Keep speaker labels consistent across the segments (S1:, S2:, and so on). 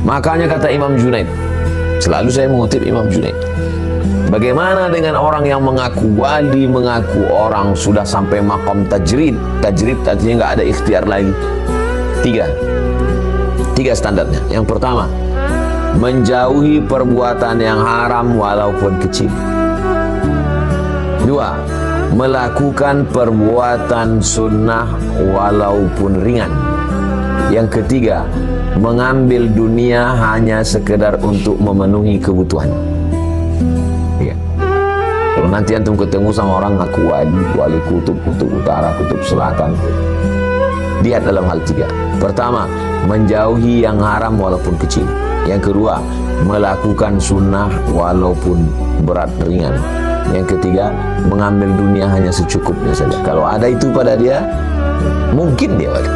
S1: Makanya kata Imam Junaid, selalu saya mengutip Imam Junaid, bagaimana dengan orang yang mengaku wali, mengaku orang sudah sampai maqam tajrid. Tajrid artinya nggak ada ikhtiar lagi. Tiga standarnya. Yang pertama, menjauhi perbuatan yang haram walaupun kecil. Dua, melakukan perbuatan sunnah walaupun ringan. Yang ketiga, mengambil dunia hanya sekedar untuk memenuhi kebutuhan. Ya. Kalau nanti antum ketemu sama orang ngaku wali kutub utara, kutub selatan, lihat dalam hal tiga. Pertama, menjauhi yang haram walaupun kecil. Yang kedua, melakukan sunnah walaupun berat ringan. Yang ketiga, mengambil dunia hanya secukupnya saja. Kalau ada itu pada dia, mungkin dia wali.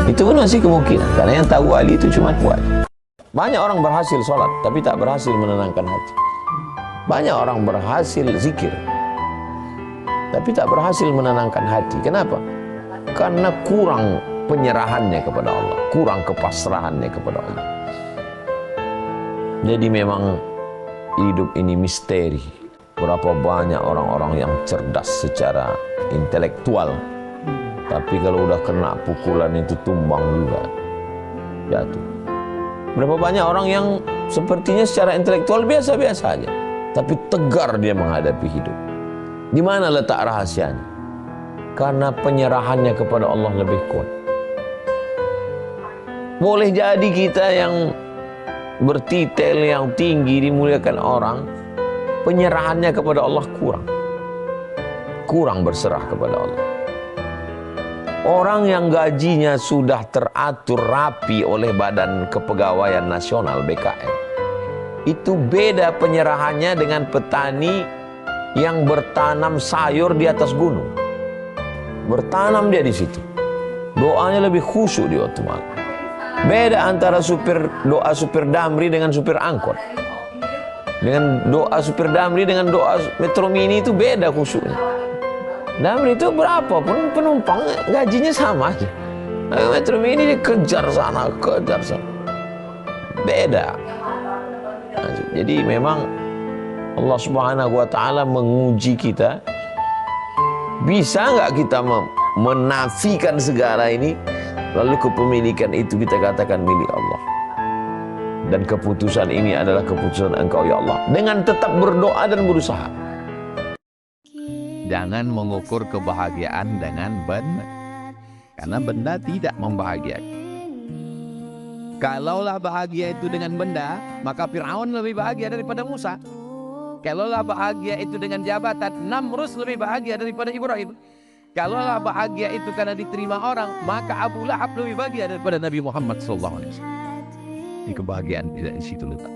S1: Itu pun masih kemungkinan, karena yang tahu wali itu cuma wali. Banyak orang berhasil sholat, tapi tak berhasil menenangkan hati. Banyak orang berhasil zikir, tapi tak berhasil menenangkan hati. Kenapa? Karena kurang penyerahannya kepada Allah, kurang kepasrahannya kepada Allah. Jadi memang hidup ini misteri. Berapa banyak orang-orang yang cerdas secara intelektual, tapi kalau udah kena pukulan itu tumbang juga, jatuh. Berapa banyak orang yang sepertinya secara intelektual biasa-biasa aja, tapi tegar dia menghadapi hidup. Di mana letak rahasianya? Karena penyerahannya kepada Allah lebih kuat. Boleh jadi kita yang bertitel yang tinggi dimuliakan orang, penyerahannya kepada Allah kurang berserah kepada Allah. Orang yang gajinya sudah teratur rapi oleh Badan Kepegawaian Nasional BKN, itu beda penyerahannya dengan petani yang bertanam sayur di atas gunung. Bertanam dia di situ, doanya lebih khusyuk di waktu malam. Beda antara doa supir damri dengan supir angkot. Dengan doa supir damri dengan doa Metro Mini itu beda khusyuknya. Damri itu berapapun penumpang gajinya sama aja. Metro Mini dikejar sana, kejar sana. Beda. Nah, jadi memang Allah Subhanahu wa Ta'ala menguji kita. Bisa nggak kita menafikan segala ini, lalu kepemilikan itu kita katakan milik Allah. Dan keputusan ini adalah keputusan Engkau ya Allah, dengan tetap berdoa dan berusaha.
S2: Jangan mengukur kebahagiaan dengan benda, karena benda tidak membahagiakan. Kalaulah bahagia itu dengan benda, maka Fir'aun lebih bahagia daripada Musa. Kalaulah bahagia itu dengan jabatan, Namrus lebih bahagia daripada Ibrahim. Kalaulah bahagia itu karena diterima orang, maka Abu Lahab lebih bahagia daripada Nabi Muhammad SAW. Di kebahagiaan tidak di situ letak.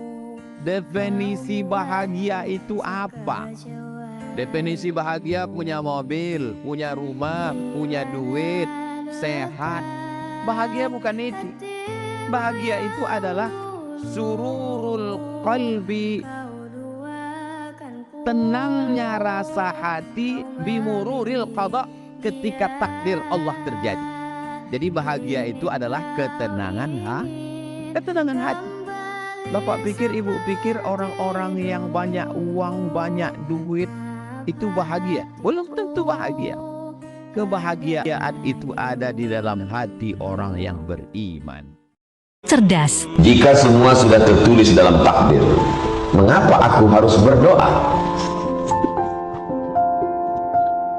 S2: Definisi bahagia itu apa? Definisi bahagia punya mobil, punya rumah, punya duit, sehat. Bahagia bukan itu. Bahagia itu adalah sururul qalbi, tenangnya rasa hati, bimururil qada, ketika takdir Allah terjadi. Jadi bahagia itu adalah ketenangan hati. Bapak pikir, ibu pikir orang-orang yang banyak uang, banyak duit itu bahagia? Belum tentu bahagia. Kebahagiaan itu ada di dalam hati orang yang beriman.
S3: Cerdas.
S1: Jika semua sudah tertulis dalam takdir, mengapa aku harus berdoa?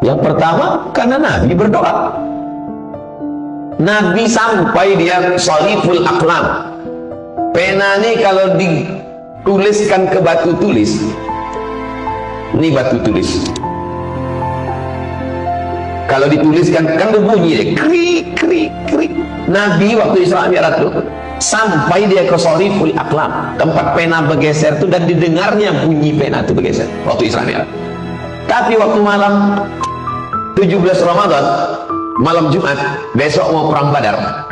S1: Yang pertama, karena Nabi berdoa. Nabi sampai dia shariful aqlam. Pena ini kalau dituliskan ke batu tulis, ini batu tulis. Kalau dituliskan kan berbunyi deh, krik krik krik. Nabi waktu Isra Mi'raj itu sampai dia ke shariful aqlam, tempat pena bergeser itu, dan didengarnya bunyi pena itu bergeser waktu Isra Mi'raj. Tapi waktu malam 17 Ramadan, malam Jumat, besok mau perang Badar,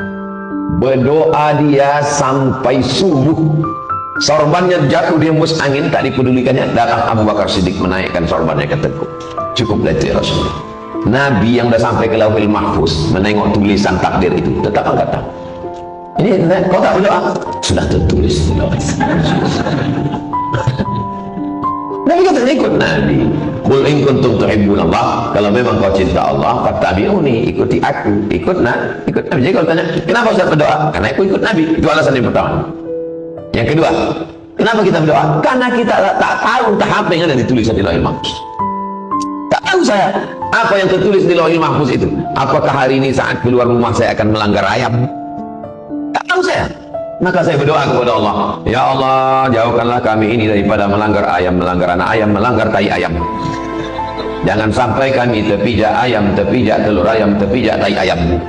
S1: berdoa dia sampai subuh. Sorbannya jatuh di hembus angin, tak dipedulikannya. Datang Abu Bakar Siddiq menaikkan sorbannya ke teguk. Cukup dari Rasulullah. Nabi yang sudah sampai ke Lauhul Mahfuz menengok tulisan takdir itu tetap angkat tangan. Ini kau tak berdoa? Sudah tertulis di doa. Nabi kata ikut Nabi. Qul in kuntum tuhibbunallah, kalau memang kau cinta Allah, fattabi'uni, ikuti aku. Ikut Nabi. Jadi kalau tanya, kenapa Ustaz berdoa? Karena aku ikut Nabi. Itu alasan yang pertama. Yang kedua, kenapa kita berdoa? Karena kita tak tahu entah apa yang ada ditulis di Lauhul Mahfuz. Tak tahu saya apa yang tertulis di Lauhul Mahfuz itu. Apakah hari ini saat keluar rumah saya akan melanggar ayam? Tak tahu saya. Maka saya berdoa kepada Allah, ya Allah, jauhkanlah kami ini daripada melanggar ayam, melanggar anak ayam, melanggar tai ayam. Jangan sampai kami terpijak ayam, terpijak telur ayam, terpijak tai ayam.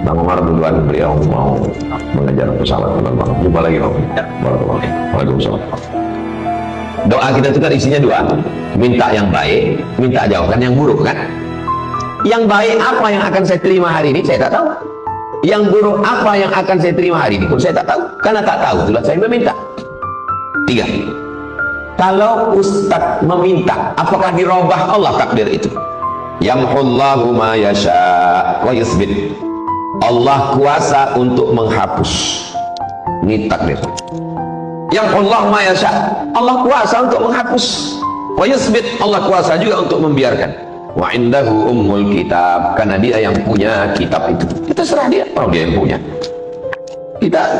S1: Bang Umar duluan, beliau mau mengejar pesawat terbang. Jumpa lagi Bang. Waalaikumsalam. Doa kita itu kan isinya dua, minta yang baik, minta jauhkan yang buruk kan. Yang baik apa yang akan saya terima hari ini, saya tak tahu. Yang buruk apa yang akan saya terima hari ini pun saya tak tahu. Karena tak tahu, itulah saya meminta. 3. Kalau Ustaz meminta, apakah dirubah Allah takdir itu? Yamhullahu ma yasha' wa yusbit. Allah kuasa untuk menghapus. Ini takdir. Yamhullahu ma yasha'. Allah kuasa untuk menghapus. Wa yusbit. Allah kuasa juga untuk membiarkan. Wa indahu ummul kitab, karena dia yang punya kitab itu. Kita serah dia, kalau dia yang punya.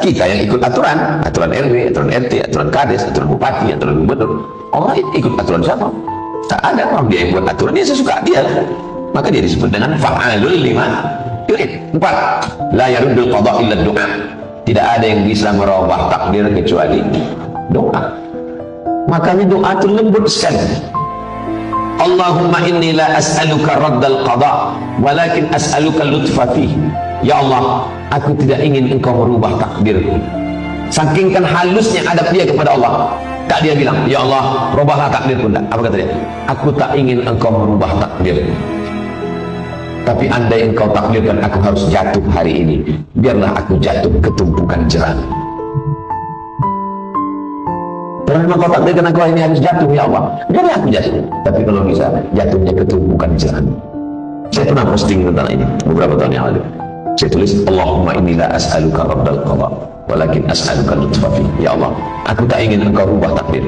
S1: Kita yang ikut aturan RW, aturan RT, aturan kades, aturan bupati, aturan gubernur. Allah ikut aturan siapa? Tak ada, kalau dia yang buat aturan, dia sesuka dia. Maka dia disebut dengan fa'alul lima yurid. 4. La yaruddul qada illa doa. Tidak ada yang bisa merubah takdir kecuali doa. Makanya doa itu lembut sekali. Allahumma inni la as'aluka raddal qada walakin as'aluka lutfa fihi. Ya Allah, aku tidak ingin engkau merubah takdirku. Saking kan halusnya adab dia kepada Allah, tak dia bilang, ya Allah, rubahlah takdirku. Tak. Apa kata dia? Aku tak ingin engkau merubah takdirku, tapi andai engkau takdirkan aku harus jatuh hari ini, biarlah aku jatuh ke tumpukan jerami. Kalau memang kau takdirkan aku ini harus jatuh, ya Allah, biarlah aku jatuh. Tapi kalau bisa jatuhnya ke tumpukan jerami. Saya pernah posting tentang ini beberapa tahun yang lalu. Saya tulis, Allahumma inni la as'aluka raddal qada walakin as'aluka lutfa fi. Ya Allah, aku tak ingin engkau rubah takdir,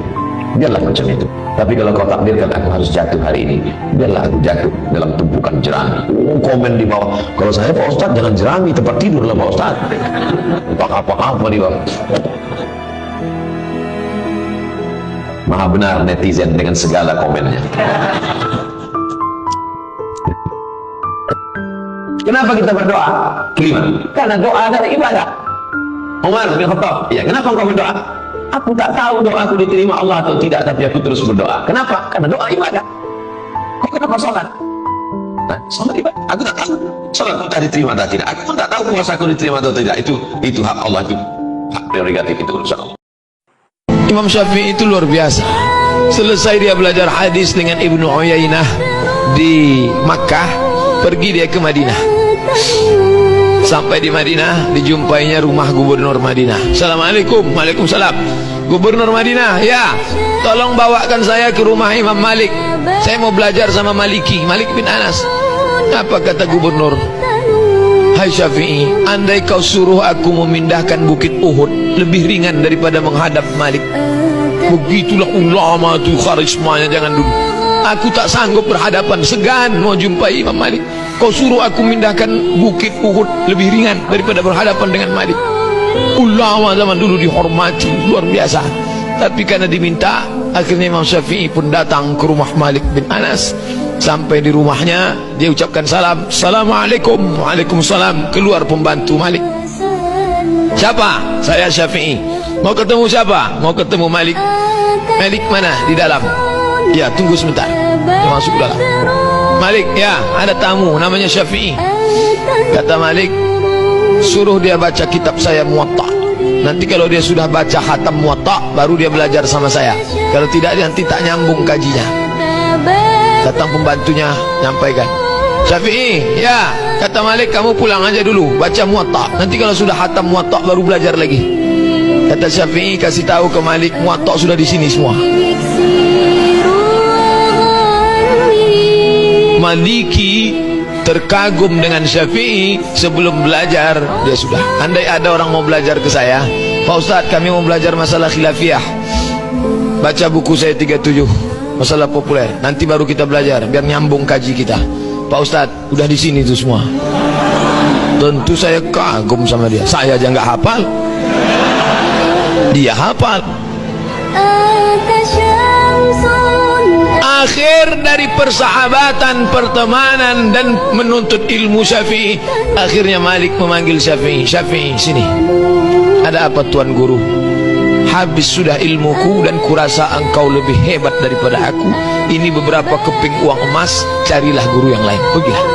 S1: biarlah macam itu. Tapi kalau kau takdirkan aku harus jatuh hari ini, biarlah aku jatuh dalam tumpukan jerami. Komen di bawah, kalau saya Pak Ustaz jangan jerami, tempat tidur lah Pak Ustaz. Apa-apa di bawah. Maha benar netizen dengan segala komennya. Kenapa kita berdoa? 5. Karena doa adalah ibadah. Umar bin Khattab, ya, kenapa engkau berdoa? Aku tak tahu doaku diterima Allah atau tidak, tapi aku terus berdoa. Kenapa? Karena doa ibadah. Kok kenapa sholat? Nah, sholat ibadah. Aku tak tahu sholatku tak diterima atau tidak. Aku pun tak tahu puasaku diterima atau tidak. Itu hak Allah, itu hak prerogatif, itu urusan Allah.
S2: Imam Syafi'i itu luar biasa. Selesai dia belajar hadis dengan Ibnu Uyainah di Makkah, pergi dia ke Madinah. Sampai di Madinah, dijumpainya rumah gubernur Madinah. Assalamualaikum. Waalaikumsalam. Gubernur Madinah, ya, tolong bawakan saya ke rumah Imam Malik. Saya mau belajar sama Maliki, Malik bin Anas. Apa kata gubernur? Hai Syafi'i, andai kau suruh aku memindahkan bukit Uhud, lebih ringan daripada menghadap Malik. Begitulah ulama tu karismanya, jangan dulu. Aku tak sanggup berhadapan, segan mau jumpai Imam Malik. Kau suruh aku mindahkan bukit Uhud, lebih ringan daripada berhadapan dengan Malik. Ulama zaman dulu dihormati luar biasa. Tapi karena diminta, akhirnya Imam Syafi'i pun datang ke rumah Malik bin Anas. Sampai di rumahnya, dia ucapkan salam. Assalamualaikum. Waalaikumsalam. Keluar pembantu Malik. Siapa? Saya Syafi'i. Mau ketemu siapa? Mau ketemu Malik. Malik mana? Di dalam. Ya, tunggu sebentar. Dia masuk ke dalam. Malik, ya, ada tamu namanya Syafi'i. Kata Malik, suruh dia baca kitab saya Muwatta. Nanti kalau dia sudah baca khatam Muwatta, baru dia belajar sama saya. Kalau tidak, dia nanti tak nyambung kajinya. Datang pembantunya, nyampaikan, Syafi'i, ya, kata Malik, kamu pulang aja dulu, baca Muwatta. Nanti kalau sudah khatam Muwatta, baru belajar lagi. Kata Syafi'i, kasih tahu ke Malik, Muwatta sudah di sini semua. Maliki
S3: terkagum dengan Syafi'i sebelum belajar dia sudah. Andai ada orang mau belajar ke saya, Pak Ustadz kami mau belajar masalah khilafiyah, baca buku saya 37 masalah populer, nanti baru kita belajar biar nyambung kaji kita. Pak Ustadz udah di sini tuh semua. Tentu saya kagum sama dia. Saya aja nggak hafal, dia hafal. Akhir dari persahabatan, pertemanan dan menuntut ilmu Syafi'i, akhirnya Malik memanggil Syafi'i. Syafi'i, sini. Ada apa Tuan Guru? Habis sudah ilmuku dan kurasa engkau lebih hebat daripada aku. Ini beberapa keping uang emas, carilah guru yang lain. Pergilah.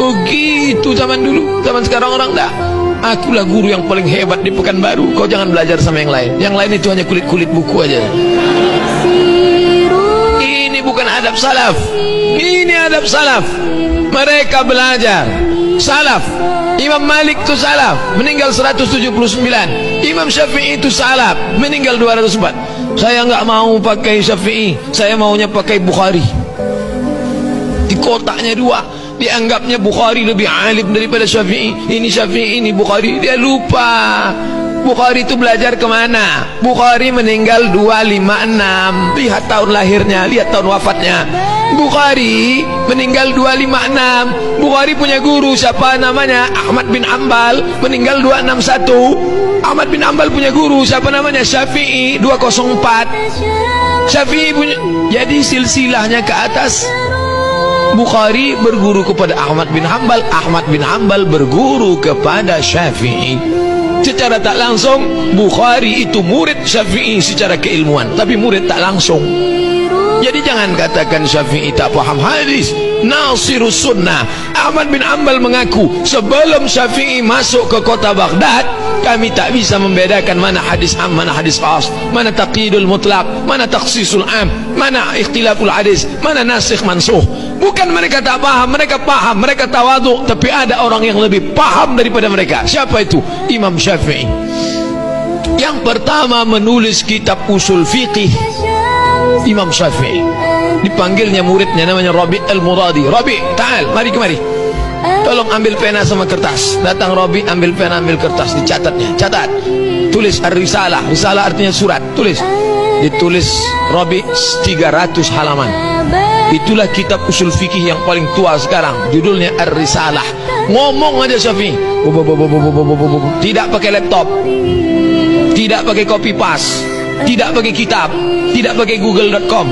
S3: Begitu zaman dulu. Zaman sekarang orang dah. Akulah guru yang paling hebat di Pekanbaru. Kau jangan belajar sama yang lain. Yang lain itu hanya kulit-kulit buku aja. Ini bukan adab salaf. Ini adab salaf. Mereka belajar. Salaf. Imam Malik itu salaf, meninggal 179. Imam Syafi'i itu salaf, meninggal 204. Saya nggak mau pakai Syafi'i, saya maunya pakai Bukhari. Di kotaknya dua, dianggapnya Bukhari lebih alim daripada Syafi'i. Ini Syafi'i, ini Bukhari. Dia lupa Bukhari itu belajar kemana. Bukhari meninggal 256. Lihat tahun lahirnya, lihat tahun wafatnya. Bukhari meninggal 256. Bukhari punya guru siapa namanya? Ahmad bin Ambal, meninggal 261. Ahmad bin Ambal punya guru siapa namanya? Syafi'i, 204. Syafi'i punya, jadi silsilahnya ke atas. Bukhari berguru kepada Ahmad bin Ambal, Ahmad bin Ambal berguru kepada Syafi'i. Secara tak langsung Bukhari itu murid Syafi'i secara keilmuan, tapi murid tak langsung. Jadi jangan katakan Syafi'i tak paham hadis. Nasirus sunnah. Ahmad bin Ambal mengaku sebelum Syafi'i masuk ke kota Baghdad, kami tak bisa membedakan mana hadis am, mana hadis khas, mana taqyidul mutlaq, mana takhsisul am, mana ikhtilaful hadis, mana nasikh mansuh. Bukan mereka tak paham, mereka paham, mereka tawadhu, tapi ada orang yang lebih paham daripada mereka. Siapa itu? Imam Syafi'i. Yang pertama menulis kitab usul fiqih, Imam Syafi'i. Dipanggilnya muridnya namanya Rabi' al-Muradi. Rabi', ta'al, mari kemari. Tolong ambil pena sama kertas. Datang Rabi', ambil pena, ambil kertas, dicatatnya. Catat. Tulis ar-risalah. Risalah artinya surat. Tulis. Ditulis Rabi' 300 halaman. Itulah kitab usul fikih yang paling tua sekarang. Judulnya Ar-Risalah. Ngomong aja Syafi'i. Tidak pakai laptop, tidak pakai copy paste, tidak pakai kitab, tidak pakai google.com.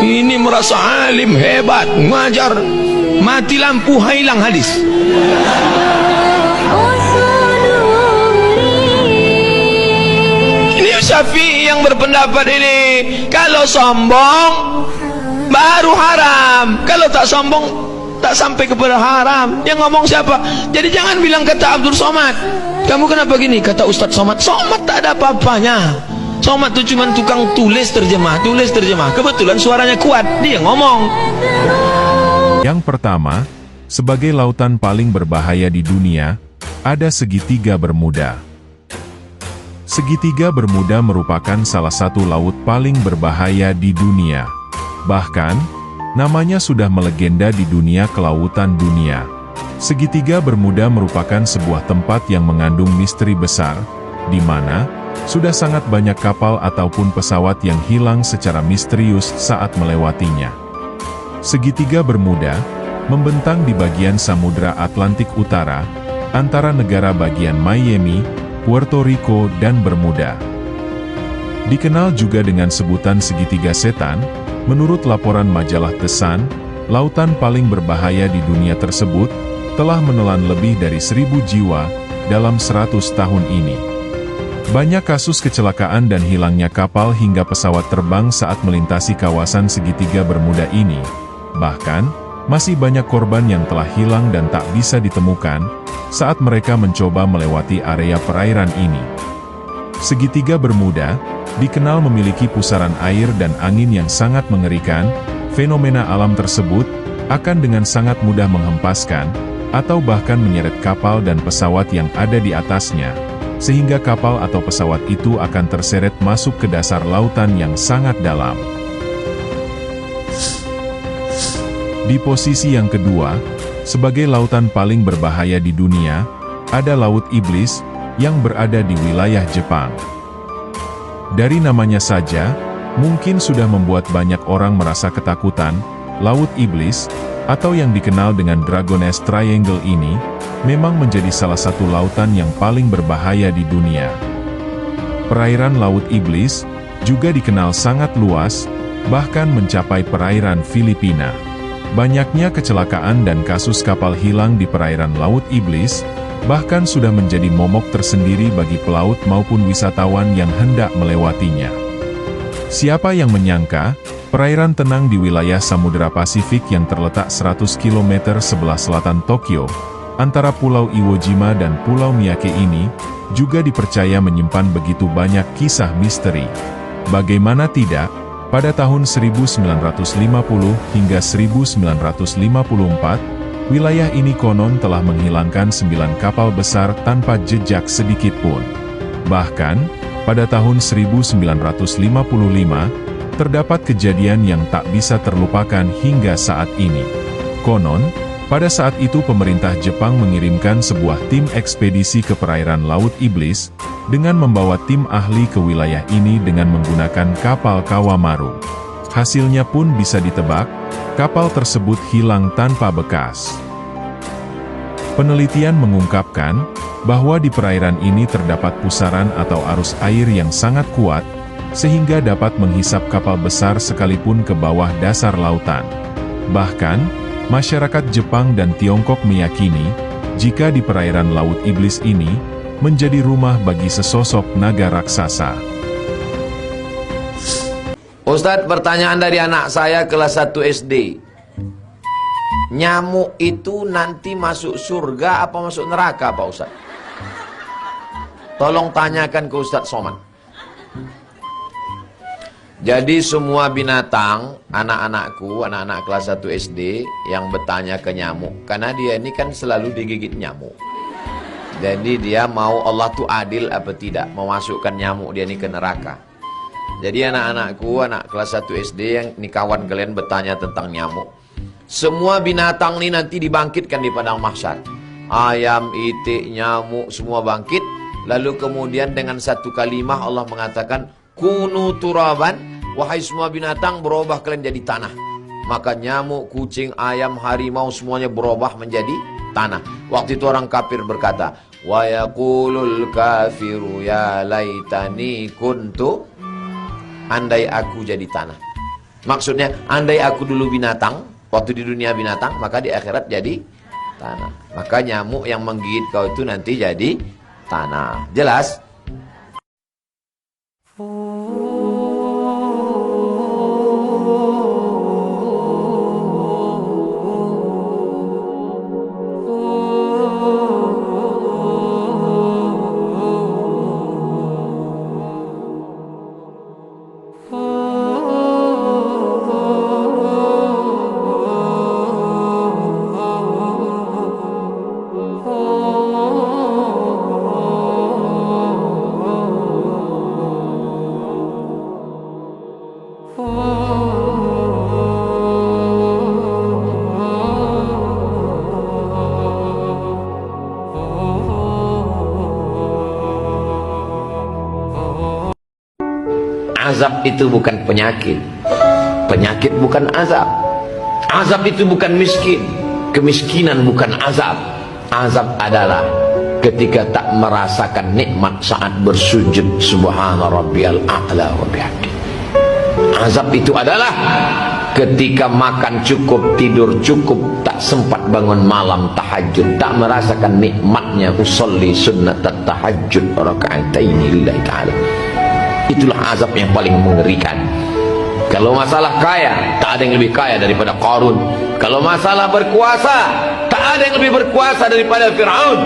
S3: Ini merasa alim hebat, ngajar, mati lampu hilang hadis. Ini Syafi'i yang berpendapat ini. Kalau sombong baru haram, kalau tak sombong tak sampai kepada haram. Yang ngomong siapa? Jadi jangan bilang kata Abdul Somad, kamu kenapa gini? Kata Ustadz Somad, Somad tak ada apa-apanya. Somad itu cuma tukang tulis terjemah. Kebetulan suaranya kuat, dia ngomong.
S4: Yang pertama, sebagai lautan paling berbahaya di dunia, ada segitiga Bermuda. Segitiga Bermuda merupakan salah satu laut paling berbahaya di dunia. Bahkan, namanya sudah melegenda di dunia kelautan dunia. Segitiga Bermuda merupakan sebuah tempat yang mengandung misteri besar, di mana sudah sangat banyak kapal ataupun pesawat yang hilang secara misterius saat melewatinya. Segitiga Bermuda membentang di bagian Samudra Atlantik Utara, antara negara bagian Miami, Puerto Rico, dan Bermuda. Dikenal juga dengan sebutan segitiga setan. Menurut laporan majalah The Sun, lautan paling berbahaya di dunia tersebut telah menelan lebih dari 1.000 jiwa dalam 100 tahun ini. Banyak kasus kecelakaan dan hilangnya kapal hingga pesawat terbang saat melintasi kawasan segitiga Bermuda ini. Bahkan, masih banyak korban yang telah hilang dan tak bisa ditemukan saat mereka mencoba melewati area perairan ini. Segitiga Bermuda dikenal memiliki pusaran air dan angin yang sangat mengerikan. Fenomena alam tersebut akan dengan sangat mudah menghempaskan atau bahkan menyeret kapal dan pesawat yang ada di atasnya, sehingga kapal atau pesawat itu akan terseret masuk ke dasar lautan yang sangat dalam. Di posisi yang kedua, sebagai lautan paling berbahaya di dunia, ada Laut Iblis yang berada di wilayah Jepang. Dari namanya saja, mungkin sudah membuat banyak orang merasa ketakutan. Laut Iblis, atau yang dikenal dengan Dragon's Triangle ini, memang menjadi salah satu lautan yang paling berbahaya di dunia. Perairan Laut Iblis juga dikenal sangat luas, bahkan mencapai perairan Filipina. Banyaknya kecelakaan dan kasus kapal hilang di perairan Laut Iblis, bahkan sudah menjadi momok tersendiri bagi pelaut maupun wisatawan yang hendak melewatinya. Siapa yang menyangka, perairan tenang di wilayah Samudera Pasifik yang terletak 100 km sebelah selatan Tokyo, antara Pulau Iwo Jima dan Pulau Miyake ini, juga dipercaya menyimpan begitu banyak kisah misteri. Bagaimana tidak, pada tahun 1950 hingga 1954, wilayah ini konon telah menghilangkan 9 kapal besar tanpa jejak sedikit pun. Bahkan, pada tahun 1955, terdapat kejadian yang tak bisa terlupakan hingga saat ini. Konon, pada saat itu pemerintah Jepang mengirimkan sebuah tim ekspedisi ke perairan Laut Iblis, dengan membawa tim ahli ke wilayah ini dengan menggunakan kapal Kawamaru. Hasilnya pun bisa ditebak, kapal tersebut hilang tanpa bekas. Penelitian mengungkapkan, bahwa di perairan ini terdapat pusaran atau arus air yang sangat kuat, sehingga dapat menghisap kapal besar sekalipun ke bawah dasar lautan. Bahkan, masyarakat Jepang dan Tiongkok meyakini, jika di perairan Laut Iblis ini, menjadi rumah bagi sesosok naga raksasa.
S1: Ustadz, pertanyaan dari anak saya kelas 1 SD. Nyamuk itu nanti masuk surga apa masuk neraka, Pak Ustadz? Tolong tanyakan ke Ustadz Somad. Jadi semua binatang, anak-anakku, anak-anak kelas 1 SD yang bertanya ke nyamuk, karena dia ini kan selalu digigit nyamuk. Jadi dia mau Allah tuh adil apa tidak, memasukkan nyamuk dia ini ke neraka. Jadi anak-anakku, anak kelas 1 SD yang ini kawan kalian bertanya tentang nyamuk. Semua binatang ini nanti dibangkitkan di padang mahsyar. Ayam, itik, nyamuk, semua bangkit. Lalu kemudian dengan satu kalimah Allah mengatakan, kunu turaban, wahai semua binatang berubah kalian jadi tanah. Maka nyamuk, kucing, ayam, harimau semuanya berubah menjadi tanah. Waktu itu orang kafir berkata, wa yaqulul kafiru ya laitani kuntu, andai aku jadi tanah. Maksudnya, andai aku dulu binatang, waktu di dunia binatang, maka di akhirat jadi tanah. Maka nyamuk yang menggigit kau itu nanti jadi tanah. Jelas? Azab itu bukan penyakit. Penyakit bukan azab. Azab itu bukan miskin. Kemiskinan bukan azab. Azab adalah ketika tak merasakan nikmat saat bersujud subhana rabbiyal a'la wa bihamdi. Azab itu adalah ketika makan cukup, tidur cukup, tak sempat bangun malam tahajud, tak merasakan nikmatnya usolli sunnat tahajud raka'ataini lillahi ta'ala. Itulah azab yang paling mengerikan. Kalau masalah kaya, tak ada yang lebih kaya daripada Qarun. Kalau masalah berkuasa, tak ada yang lebih berkuasa daripada Fir'aun.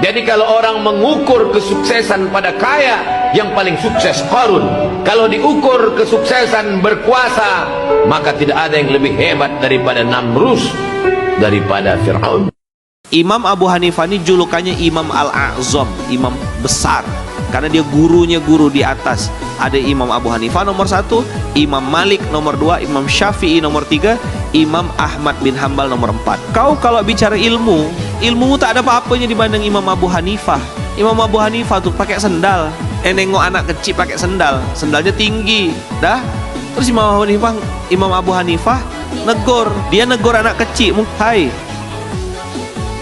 S1: Jadi kalau orang mengukur kesuksesan pada kaya, yang paling sukses Qarun. Kalau diukur kesuksesan berkuasa, maka tidak ada yang lebih hebat daripada Namrus, daripada Fir'aun.
S5: Imam Abu Hanifah ini julukannya Imam Al-A'zam, imam besar, karena dia gurunya guru di atas. Ada Imam Abu Hanifah nomor 1, Imam Malik nomor 2, Imam Syafi'i nomor 3, Imam Ahmad bin Hambal nomor 4. Kau kalau bicara ilmumu tak ada apa-apanya dibanding Imam Abu Hanifah. Imam Abu Hanifah tuh pakai sendal. Nengok anak kecil pakai sendal, sendalnya tinggi. Dah. Terus Imam Abu Hanifah negor. Dia negor anak kecil. Hai,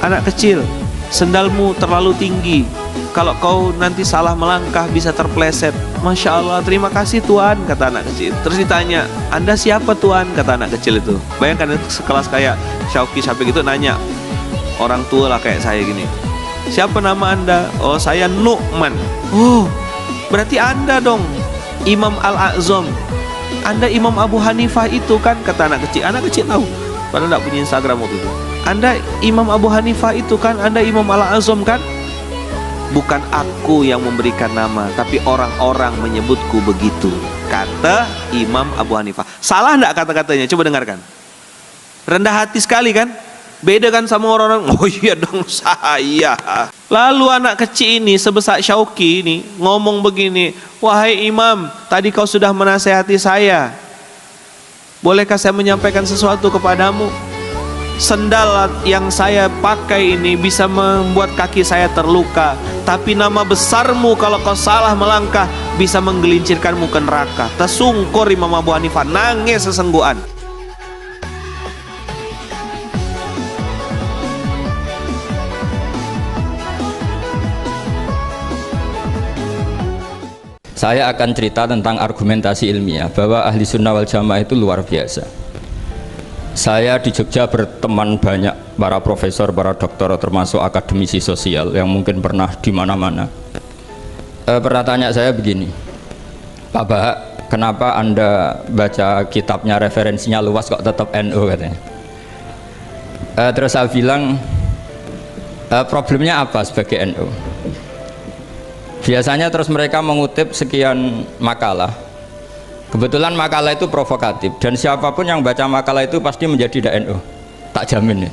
S5: anak kecil, sendalmu terlalu tinggi. Kalau kau nanti salah melangkah bisa terpleset. Masya Allah, terima kasih Tuan, kata anak kecil. Terus ditanya, Anda siapa Tuan? Kata anak kecil itu. Bayangkan itu sekelas kayak Syauqi sampai gitu nanya orang tua lah kayak saya gini. Siapa nama Anda? Oh, saya Nu'man. Oh, berarti Anda dong Imam Al-A'zam. Anda Imam Abu Hanifah itu kan, kata anak kecil. Anak kecil tahu, padahal tidak punya Instagram waktu itu. Anda Imam Abu Hanifah itu kan, Anda Imam Al-A'zam kan? Bukan aku yang memberikan nama, tapi orang-orang menyebutku begitu, kata Imam Abu Hanifah. Salah enggak kata-katanya? Coba dengarkan. Rendah hati sekali kan? Beda kan sama orang-orang, oh iya dong saya. Lalu anak kecil ini sebesar Syauqi ini ngomong begini, wahai Imam, tadi kau sudah menasehati saya. Bolehkah saya menyampaikan sesuatu kepadamu? Sendal yang saya pakai ini bisa membuat kaki saya terluka, tapi nama besarmu kalau kau salah melangkah bisa menggelincirkanmu ke neraka. Tersungkur Imam Abu Hanifah, nangis sesenggukan.
S6: Saya akan cerita tentang argumentasi ilmiah bahwa ahli sunnah wal jamaah itu luar biasa. Saya di Jogja berteman banyak para profesor, para doktor, termasuk akademisi sosial yang mungkin pernah di mana-mana. Pernah tanya saya begini, Pak Bahak, kenapa Anda baca kitabnya referensinya luas kok tetap NU katanya. Terus saya bilang, problemnya apa sebagai NU? Biasanya terus mereka mengutip sekian makalah. Kebetulan makalah itu provokatif dan siapapun yang baca makalah itu pasti menjadi NU, tak jamin ya.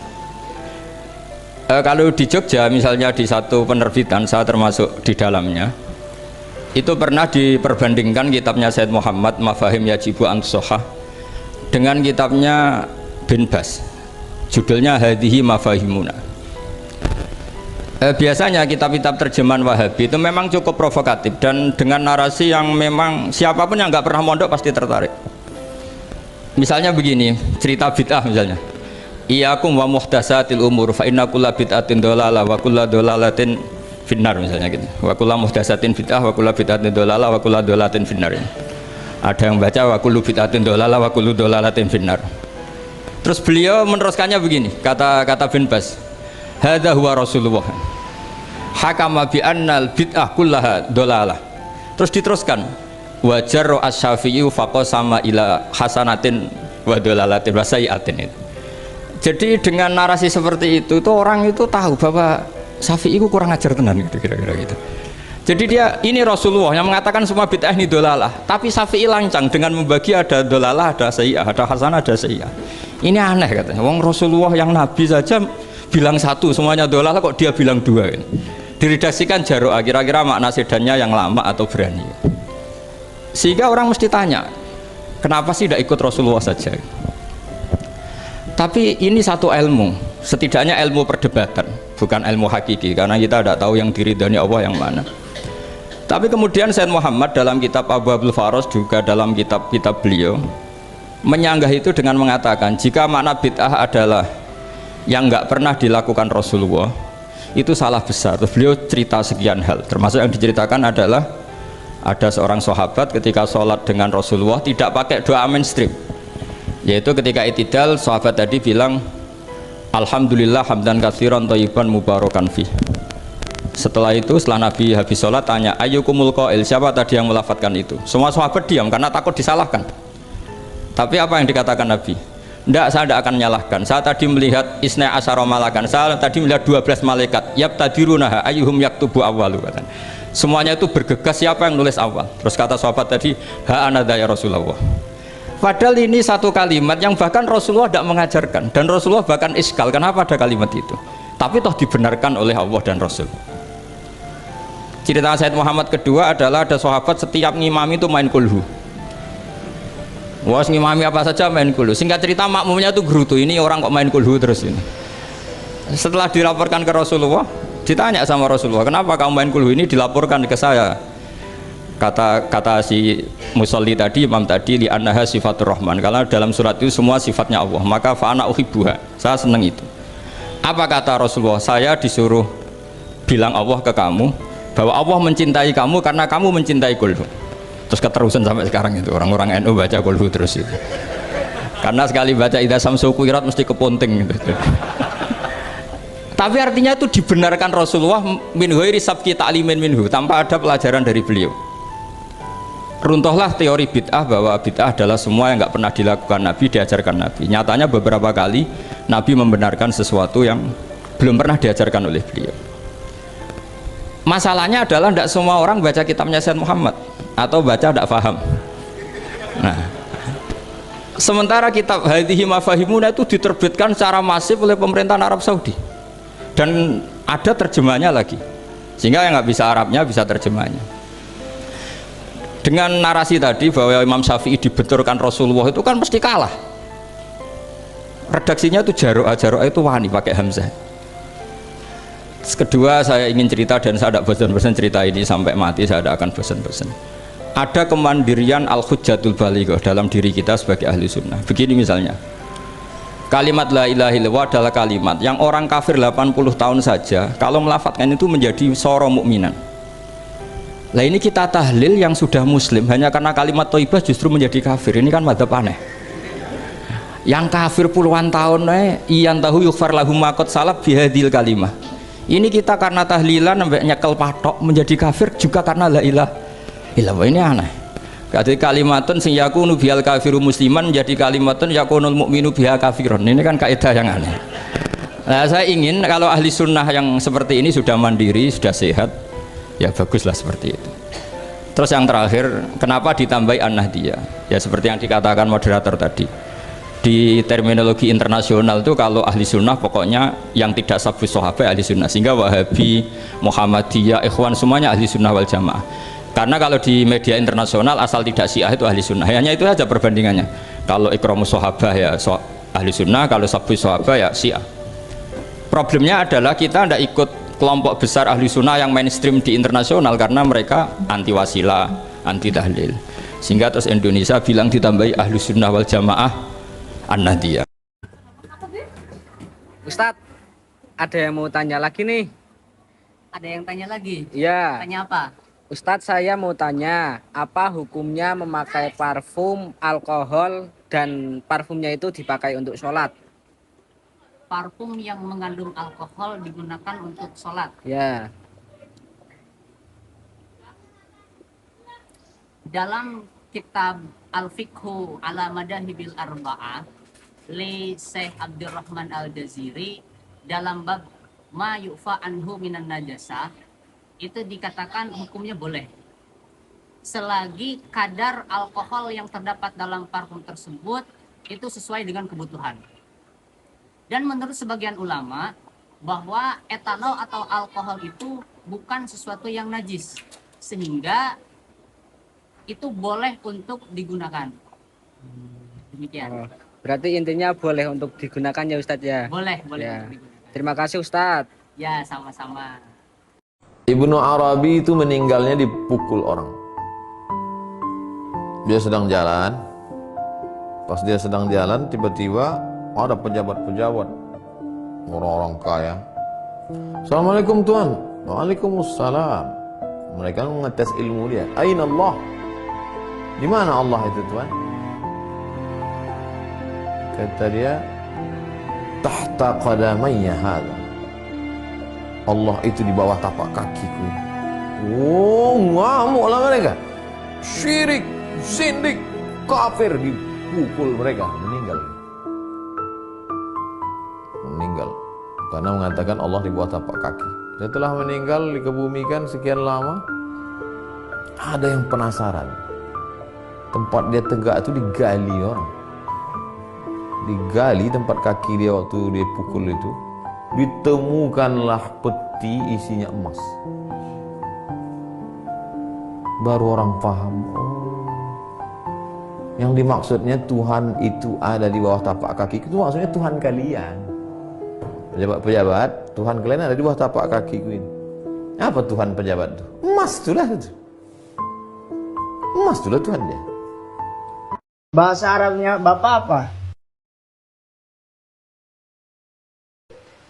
S6: Kalau di Jogja misalnya di satu penerbitan, saya termasuk di dalamnya, itu pernah diperbandingkan kitabnya Said Muhammad Mafahim Yajibu An-Sohah dengan kitabnya Bin Bas, judulnya Hadihi Mafahimuna. Biasanya kitab-kitab terjemahan Wahabi itu memang cukup provokatif dan dengan narasi yang memang siapapun yang nggak pernah mondok pasti tertarik. Misalnya begini, cerita bid'ah misalnya, Iyyakum wa muhdatsatil umur fa inna kulla bid'atin dhalalah wa kulla dhalalatin finnar, misalnya gitu. Wa kulla muhdatsatin bid'ah wa kulla bid'atin dhalalah wa kulla dhalalatin finnar. Ada yang baca wa kullu bid'atin dhalalah wa kullu dhalalatin finnar. Terus beliau meneruskannya begini, kata Bin Bas, hadza huwa Rasulullah hakama bi annal bid'ah kullaha dhalalah. Terus diteruskan wajar as-Syafi'i faqasama ila hasanatin wa dhalalatin wa sayyi'atin. Jadi dengan narasi seperti itu orang itu tahu bahwa Syafi'i itu kurang ajar tenan gitu, kira-kira gitu. Jadi dia ini Rasulullah yang mengatakan semua bid'ah ini dhalalah, tapi Syafi'i lancang dengan membagi ada dhalalah, ada sayyi'ah, ada hasanah, ada sayyi'ah. Ini aneh katanya. Wong Rasulullah yang nabi saja bilang satu semuanya dhalalah, kok dia bilang dua gitu. Diredaksikan Jaro'a, kira-kira makna sedannya yang lama atau berani. Sehingga orang mesti tanya, kenapa sih tidak ikut Rasulullah saja? Tapi ini satu ilmu, setidaknya ilmu perdebatan, bukan ilmu hakiki, karena kita tidak tahu yang diridhani Allah yang mana. Tapi kemudian Said Muhammad dalam kitab Abu Abdul Faros, juga dalam kitab-kitab beliau menyanggah itu dengan mengatakan jika makna bid'ah adalah yang nggak pernah dilakukan Rasulullah, itu salah besar. Terus beliau cerita sekian hal, termasuk yang diceritakan adalah ada seorang sahabat ketika sholat dengan Rasulullah tidak pakai doa mainstream, yaitu ketika itidal sahabat tadi bilang alhamdulillah hamdan katsiran thayyiban mubarakan fih. Setelah itu setelah Nabi habis sholat tanya ayyukumul qail, siapa tadi yang melafadzkan itu? Semua sahabat diam karena takut disalahkan. Tapi apa yang dikatakan Nabi? Tidak, saya tidak akan menyalahkan. Saya tadi melihat isna asyara malakan. Saya tadi melihat 12 malaikat. Yabtadirunaha ayyuhum yaktubu awwalu. Semuanya itu bergegas siapa yang nulis awal. Terus kata sahabat tadi, ha anadha ya Rasulullah. Padahal ini satu kalimat yang bahkan Rasulullah tidak mengajarkan dan Rasulullah bahkan iskal kenapa ada kalimat itu. Tapi toh dibenarkan oleh Allah dan Rasul. Cerita Said Muhammad kedua adalah ada sahabat setiap ngimami itu main kulhu. Wah, ngimami apa saja main kulhu. Singkat cerita makmumnya tuh gerutu, ini orang kok main kulhu terus ini. Setelah dilaporkan ke Rasulullah, ditanya sama Rasulullah, kenapa kamu main kulhu ini? Dilaporkan ke saya. Kata si musolli tadi, imam tadi, li annaha sifatur rahman, karena dalam surat itu semua sifatnya Allah, maka fa'ana uhibbuha, saya senang itu. Apa kata Rasulullah? Saya disuruh bilang Allah ke kamu bahwa Allah mencintai kamu karena kamu mencintai kulhu. Terus keterusan sampai sekarang itu orang-orang NU baca kulhu terus itu, karena sekali baca idza samsu kuwirat mesti keponting gitu. Tapi artinya itu dibenarkan Rasulullah min ghairi sabqi ta'limin minhu, tanpa ada pelajaran dari beliau. Runtuhlah teori bid'ah bahwa bid'ah adalah semua yang nggak pernah dilakukan Nabi, diajarkan Nabi. Nyatanya beberapa kali Nabi membenarkan sesuatu yang belum pernah diajarkan oleh beliau. Masalahnya adalah tidak semua orang baca kitabnya Sayyid Muhammad atau baca tidak paham. Nah, sementara kitab Hadhihi Mafahimuna itu diterbitkan secara masif oleh pemerintahan Arab Saudi dan ada terjemahnya lagi, sehingga yang nggak bisa Arabnya bisa terjemahnya. Dengan narasi tadi bahwa Imam Syafi'i dibenturkan Rasulullah itu kan mesti kalah. Redaksinya itu Jaro'ah itu wani pakai hamzah. Kedua, saya ingin cerita dan saya tidak bosan-bosan cerita ini sampai mati, saya tidak akan bosan-bosan. Ada kemandirian al-hujjatul balighah dalam diri kita sebagai ahli sunnah. Begini misalnya, kalimat la ilaha illallah adalah kalimat yang orang kafir 80 tahun saja kalau melafadzkan itu menjadi soro mukminan. Lah ini kita tahlil yang sudah muslim hanya karena kalimat thayyibah justru menjadi kafir. Ini kan madzhab aneh. Yang kafir puluhan tahun iyan tahu yughfar lahum ma qad salaf bihadil kalimah. Ini kita karena tahlilan sampai nyekel patok menjadi kafir juga karena la ilaha illallah. Ini aneh. Jadi kalimatun sing yakunu bihal kafiru musliman menjadi kalimatun yakunul mukminu biha kafirun. Ini kan kaidah yang aneh. Nah, saya ingin kalau ahli sunnah yang seperti ini sudah mandiri, sudah sehat, ya baguslah seperti itu. Terus yang terakhir, kenapa ditambahi an-nahdiyah? Ya seperti yang dikatakan moderator tadi, di terminologi internasional itu kalau ahli sunnah pokoknya yang tidak sabus sahabat ahli sunnah, sehingga Wahabi, Muhammadiyah, Ikhwan semuanya ahli sunnah wal jamaah. Karena kalau di media internasional asal tidak Syiah itu ahli sunnah, hanya itu saja perbandingannya. Kalau ikramus sahabah ya ahli sunnah, kalau sabus sahabah ya Syiah. Problemnya adalah kita tidak ikut kelompok besar ahli sunnah yang mainstream di internasional karena mereka anti wasilah, anti tahlil, sehingga terus Indonesia bilang ditambahi ahli sunnah wal jamaah an-nahdiyah.
S7: Ustadz, ada yang mau tanya lagi nih.
S8: Ada yang tanya lagi?
S7: Iya.
S8: Tanya apa?
S7: Ustadz, saya mau tanya, apa hukumnya memakai parfum, alkohol, dan parfumnya itu dipakai untuk sholat?
S8: Parfum yang mengandung alkohol digunakan untuk sholat.
S7: Ya.
S8: Dalam kitab Al-Fiqhu ala Madahibil Arba'ah li Syekh Abdurrahman Al-Jaziri, dalam bab ma yu'fa anhu minan najasah, itu dikatakan hukumnya boleh selagi kadar alkohol yang terdapat dalam parfum tersebut itu sesuai dengan kebutuhan. Dan menurut sebagian ulama bahwa etanol atau alkohol itu bukan sesuatu yang najis, sehingga itu boleh untuk digunakan. Demikian.
S7: Berarti intinya boleh untuk digunakan ya Ustadz ya?
S8: Boleh
S7: Ya.
S8: untuk digunakan.
S7: Terima kasih Ustadz.
S8: Ya, sama-sama.
S1: Ibnu Arabi itu meninggalnya dipukul orang. Dia sedang jalan. Pas dia sedang jalan, tiba-tiba ada pejabat-pejabat, orang-orang kaya. Assalamualaikum Tuan. Waalaikumsalam. Mereka mengetes ilmu dia. Aina Allah? Di mana Allah itu Tuan? Kata dia, tahta qadamayya hadha. Allah itu di bawah tapak kakiku. Oh, ngamuklah mereka. Syirik, sindik, kafir, dipukul mereka, meninggal. Karena mengatakan Allah di bawah tapak kaki. Setelah meninggal dikebumikan sekian lama, ada yang penasaran. Tempat dia tegak itu digali orang. Digali tempat kaki dia waktu dia pukul itu, ditemukanlah peti isinya emas. Baru orang paham, oh, Yang dimaksudnya Tuhan itu ada di bawah tapak kaki, itu maksudnya Tuhan kalian. Pejabat-pejabat, Tuhan kalian ada di bawah tapak kakiku ini. Apa Tuhan pejabat itu? Emas itulah itu. Emas itulah Tuhannya.
S9: Bahasa Arabnya Bapak apa?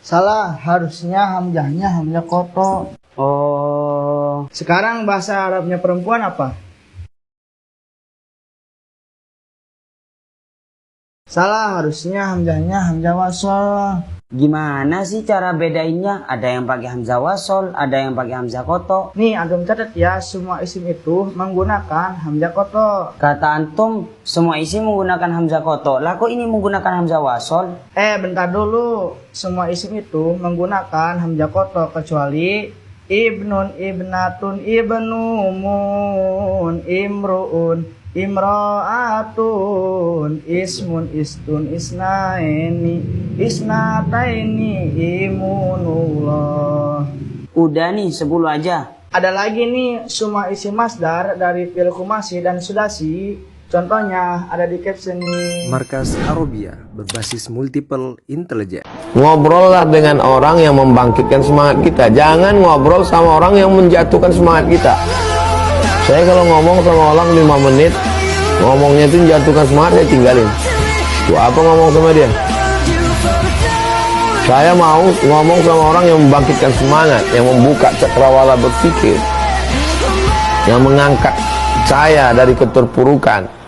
S9: Salah, harusnya hamzahnya hamzah koto. Oh. Sekarang bahasa Arabnya perempuan apa? Salah, harusnya hamzahnya hamzah wasol.
S10: Gimana sih cara bedainnya? Ada yang pakai hamzah wasol, ada yang pakai hamzah koto.
S9: Nih, antum catat ya, semua isim itu menggunakan hamzah koto.
S10: Kata antum, semua isim menggunakan hamzah koto. Lah kok ini menggunakan hamzah wasol?
S9: Bentar dulu. Semua isim itu menggunakan hamzah koto kecuali ibnun, ibnatun, ibnumun, imruun, imro'atun, ismun, istun, isnaini, isnataini, imunullah.
S10: Udah nih, 10 aja.
S9: Ada lagi nih, semua isim masdar dari fi'il khumasi dan sudasi. Contohnya ada di caption nih.
S11: Markas Arabia berbasis multiple intelligence.
S1: Ngobrollah dengan orang yang membangkitkan semangat kita. Jangan ngobrol sama orang yang menjatuhkan semangat kita. Saya kalau ngomong sama orang 5 menit, ngomongnya itu menjatuhkan semangat, saya tinggalin. Tuh apa ngomong sama dia? Saya mau ngomong sama orang yang membangkitkan semangat, yang membuka cakrawala berpikir, yang mengangkat saya dari keterpurukan.